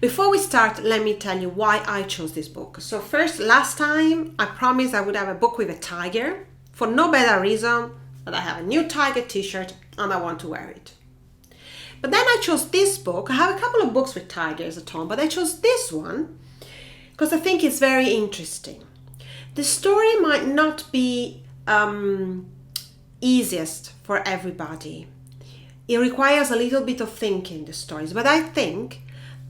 Before we start, let me tell you why I chose this book. So first, last time I promised I would have a book with a tiger for no better reason but I have a new tiger t-shirt and I want to wear it. But then I chose this book. I have a couple of books with tigers at home, but I chose this one because I think it's very interesting. The story might not be easiest for everybody. It requires a little bit of thinking, the stories, but I think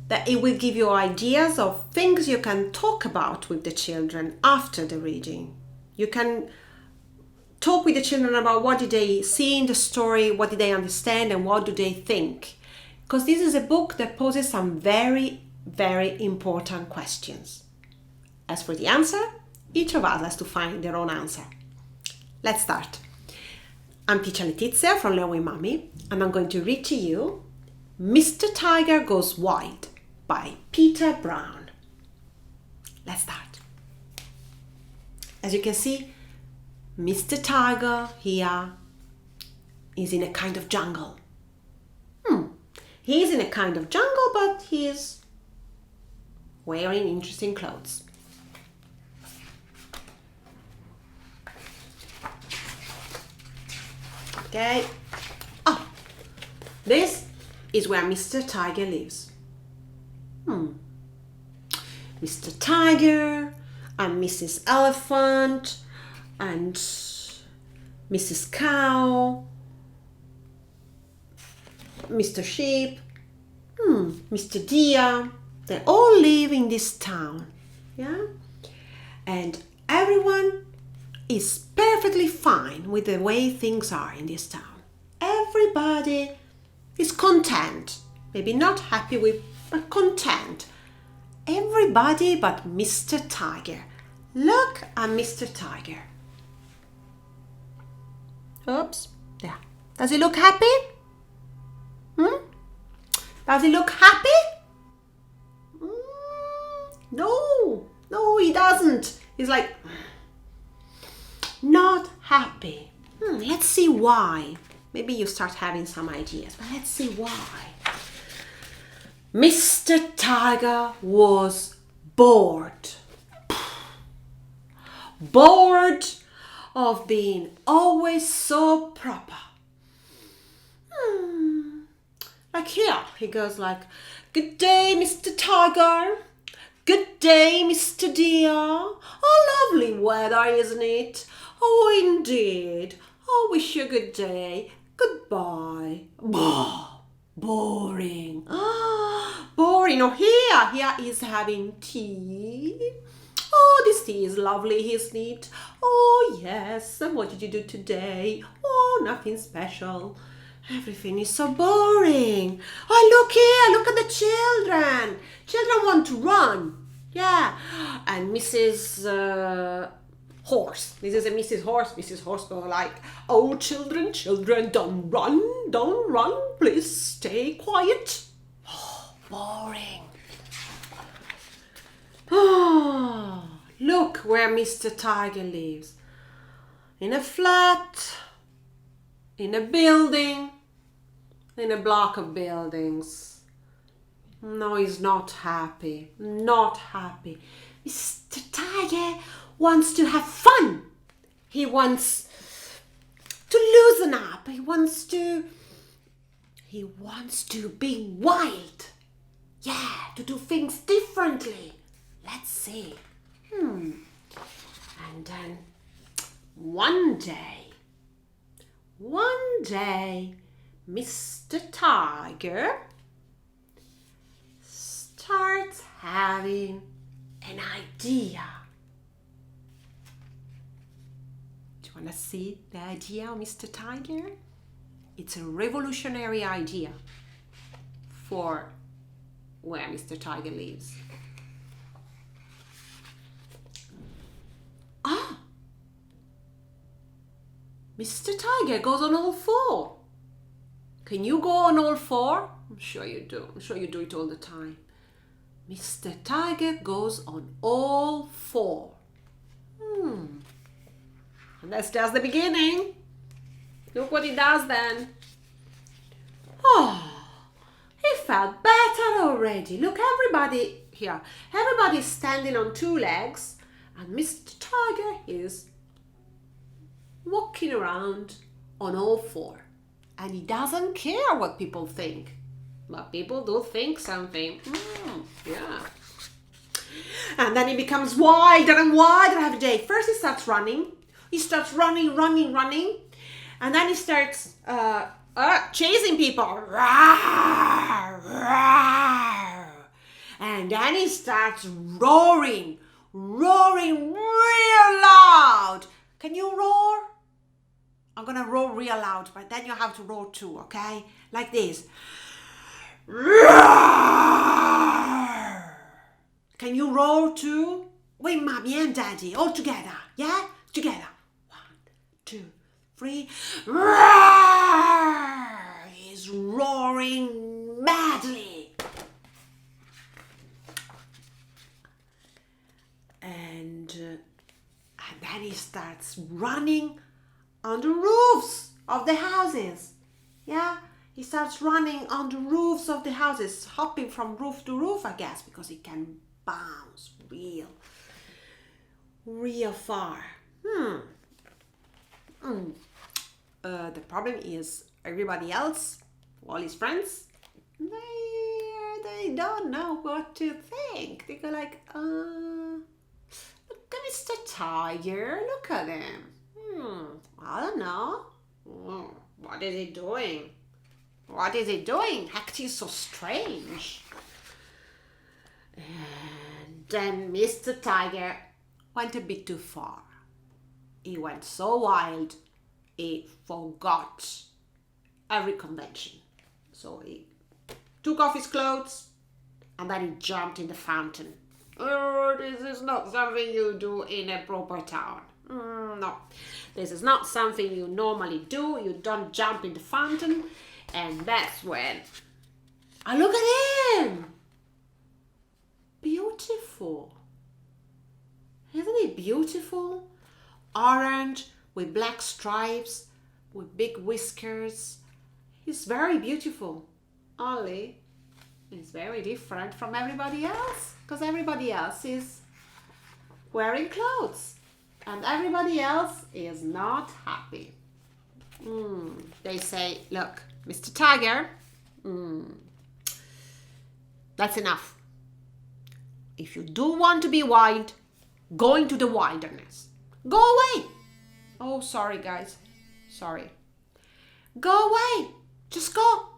that it will give you ideas of things you can talk about with the children after the reading. You can talk with the children about what did they see in the story, what did they understand, and what do they think. Because this is a book that poses some very, very important questions. As for the answer, each of us has to find their own answer. Let's start. I'm teacher Letizia from Learn with Mommy, and I'm going to read to you Mr. Tiger Goes Wild by Peter Brown. Let's start. As you can see, Mr. Tiger here is in a kind of jungle. He's in a kind of jungle, but he's wearing interesting clothes. Okay. Oh, this is where Mr. Tiger lives. Mr. Tiger and Mrs. Elephant and Mrs. Cow, Mr. Sheep, Mr. Deer, they all live in this town, yeah? And everyone is perfectly fine with the way things are in this town. Everybody is content, maybe not happy with, but content. Everybody but Mr. Tiger. Look at Mr. Tiger. Oops, there. Does he look happy? Does he look happy? No, he doesn't. He's like, not happy. Let's see why. Maybe you start having some ideas, but let's see why. Mr. Tiger was bored. Bored of being always so proper. Like here, he goes like, "Good day, Mr. Tiger. Good day, Mr. Deer. Oh, lovely weather, isn't it? Oh, indeed. I wish you a good day. Goodbye." Boring. Boring. Oh, here is having tea. Oh, this tea is lovely, isn't it? Oh, yes. And what did you do today? Oh, nothing special. Everything is so boring. Oh, look here. Look at the children. Children want to run. Yeah. And Mrs. Horse. This is a Mrs. Horse. Mrs. Horse goes like, "Oh, children, don't run. Please stay quiet." Oh, boring. Oh, look where Mr. Tiger lives. In a flat, in a building, in a block of buildings. No, he's not happy. Not happy. Mr. Tiger wants to have fun. He wants to loosen up. He wants to be wild. Yeah, to do things differently. Let's see. And then one day, Mr. Tiger starts having an idea. Do you want to see the idea of Mr. Tiger? It's a revolutionary idea for where Mr. Tiger lives. Mr. Tiger goes on all four. Can you go on all four? I'm sure you do. I'm sure you do it all the time. Mr. Tiger goes on all four. And that's just the beginning. Look what he does then. Oh, He felt better already. Look, everybody here. Everybody's standing on two legs, and Mr. Tiger is walking around on all four. And he doesn't care what people think. But people do think something. Yeah. And then he becomes wilder and wilder every day. First he starts running. He starts running. And then he starts chasing people. And then he starts roaring real loud. Can you roar? I'm gonna roar real loud, but then you have to roar too, okay? Like this. Can you roar too? With mommy and daddy, all together, yeah? Together. 1, 2, 3. He's roaring madly. And then he starts running on the roofs of the houses. Yeah, he starts running on the roofs of the houses, hopping from roof to roof, I guess, because he can bounce real far. The problem is everybody else, all his friends, they don't know what to think. They go like, look at Mr. Tiger, look at him. I don't know. What is he doing? Acting so strange. And then Mr. Tiger went a bit too far. He went so wild, he forgot every convention. So he took off his clothes and then he jumped in the fountain. Oh, this is not something you do in a proper town. No, this is not something you normally do. You don't jump in the fountain. And that's when look at him. Beautiful. Isn't he beautiful? Orange with black stripes, with big whiskers. He's very beautiful. Only he's very different from everybody else, because everybody else is wearing clothes and everybody else is not happy. They say, look, Mr. Tiger, that's enough. If you do want to be wild, go into the wilderness. Go away. Oh, sorry, guys. Sorry. Go away. Just go.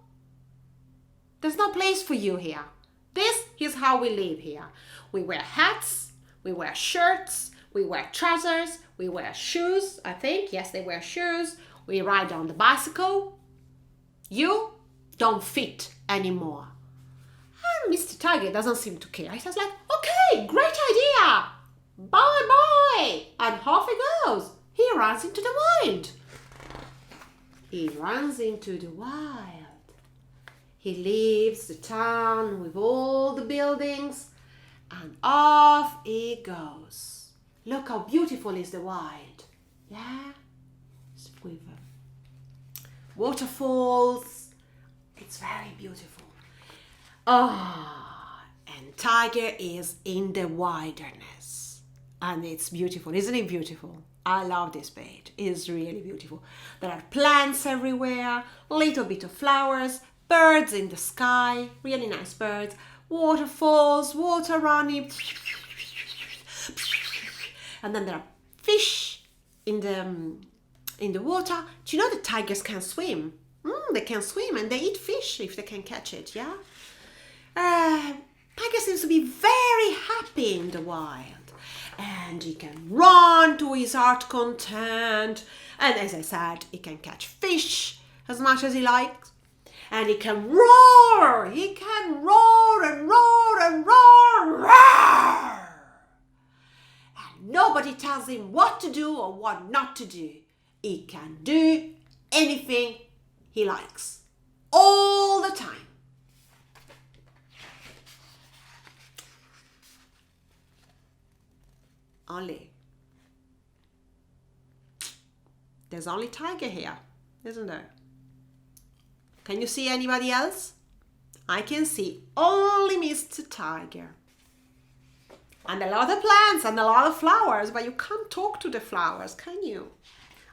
There's no place for you here. This is how we live here. We wear hats. We wear shirts. We wear trousers. We wear shoes, I think. Yes, they wear shoes. We ride on the bicycle. You don't fit anymore. And Mr. Tiger doesn't seem to care. He says like, okay, great idea. Bye. And off he goes. He runs into the wild. He leaves the town with all the buildings and off he goes. Look how beautiful is the wild. Yeah? With waterfalls. It's very beautiful. And Tiger is in the wilderness. And it's beautiful. Isn't it beautiful? I love this page. It's really beautiful. There are plants everywhere, little bit of flowers, birds in the sky, really nice birds, waterfalls, water running. And then there are fish in the water. Do you know that tigers can swim? They can swim and they eat fish if they can catch it, yeah? Tiger seems to be very happy in the wild. And he can run to his heart content. And as I said, he can catch fish as much as he likes. And he can roar. He can roar and roar and roar. Roar! And nobody tells him what to do or what not to do. He can do anything he likes. All the time. Only. There's only Tiger here, isn't there? Can you see anybody else? I can see only Mr. Tiger. And a lot of plants and a lot of flowers, but you can't talk to the flowers, can you?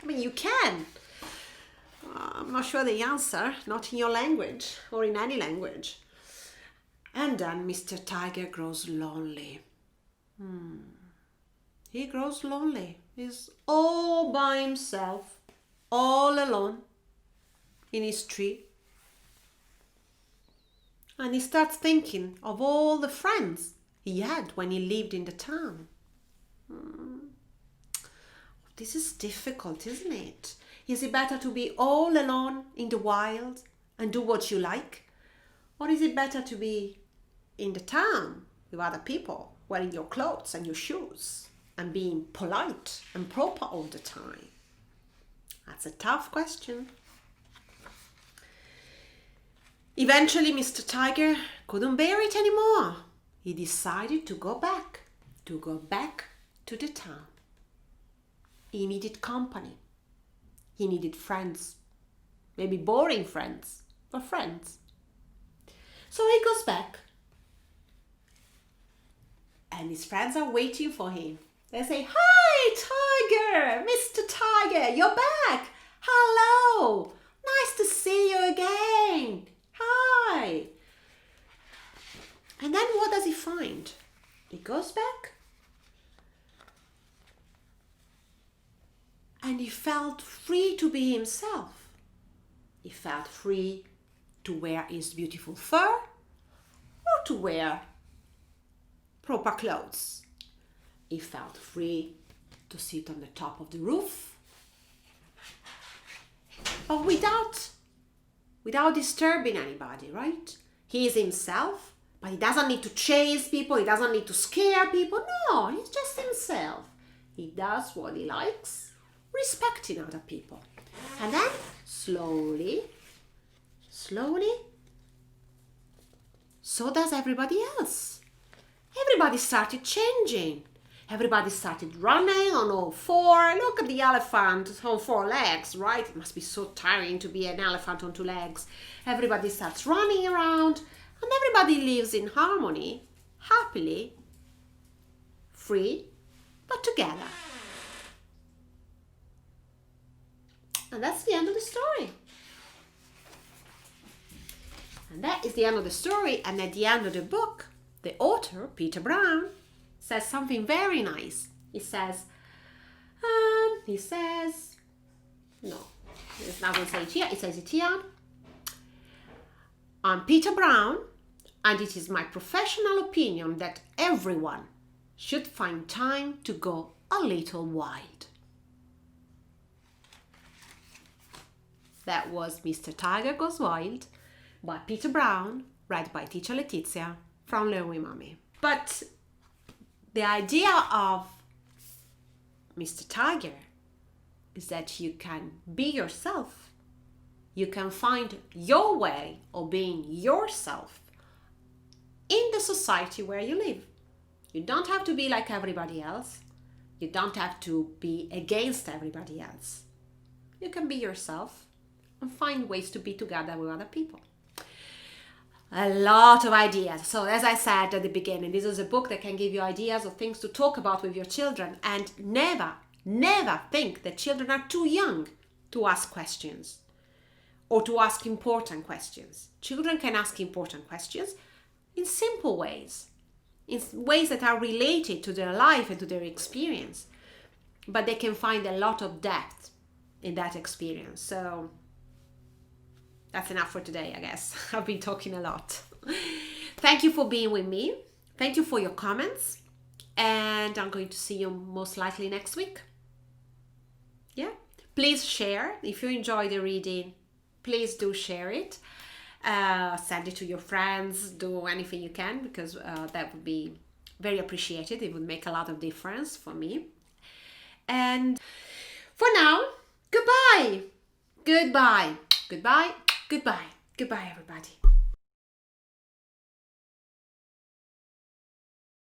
I mean, you can. I'm not sure the answer, not in your language or in any language. And then Mr. Tiger grows lonely. He grows lonely. He's all by himself, all alone in his tree. And he starts thinking of all the friends he had when he lived in the town. This is difficult, isn't it? Is it better to be all alone in the wild and do what you like? Or is it better to be in the town with other people, wearing your clothes and your shoes and being polite and proper all the time? That's a tough question. Eventually, Mr. Tiger couldn't bear it anymore. He decided to go back to the town. He needed company. He needed friends. Maybe boring friends, but friends. So he goes back. And his friends are waiting for him. They say, "Hi, Tiger! Mr. Tiger, you're back! Hello! Nice to see you again! Hi!" And then what does he find? He goes back. And he felt free to be himself. He felt free to wear his beautiful fur or to wear proper clothes. He felt free to sit on the top of the roof, but without disturbing anybody, right? He is himself, but he doesn't need to chase people. He doesn't need to scare people. No, he's just himself. He does what he likes, respecting other people. And then slowly, so does everybody else. Everybody started changing. Everybody started running on all four. Look at the elephant on four legs, right? It must be so tiring to be an elephant on two legs. Everybody starts running around and everybody lives in harmony, happily, free, but together. And that's the end of the story. And that is the end of the story. And at the end of the book, the author, Peter Brown, says something very nice. He says, no, it doesn't say it here, it says it here. I'm Peter Brown, and it is my professional opinion that everyone should find time to go a little wild. That was Mr. Tiger Goes Wild by Peter Brown, read by teacher Letizia from Learn with Mommy. But the idea of Mr. Tiger is that you can be yourself. You can find your way of being yourself in the society where you live. You don't have to be like everybody else. You don't have to be against everybody else. You can be yourself and find ways to be together with other people. A lot of ideas. So as I said at the beginning, this is a book that can give you ideas of things to talk about with your children. And never think that children are too young to ask questions or to ask important questions. Children can ask important questions in simple ways, in ways that are related to their life and to their experience. But they can find a lot of depth in that experience. So that's enough for today, I guess. I've been talking a lot. Thank you for being with me. Thank you for your comments. And I'm going to see you most likely next week. Yeah. Please share. If you enjoy the reading, please do share it. Send it to your friends. Do anything you can, because that would be very appreciated. It would make a lot of difference for me. And for now, goodbye. Goodbye. Goodbye. Goodbye. Goodbye, everybody.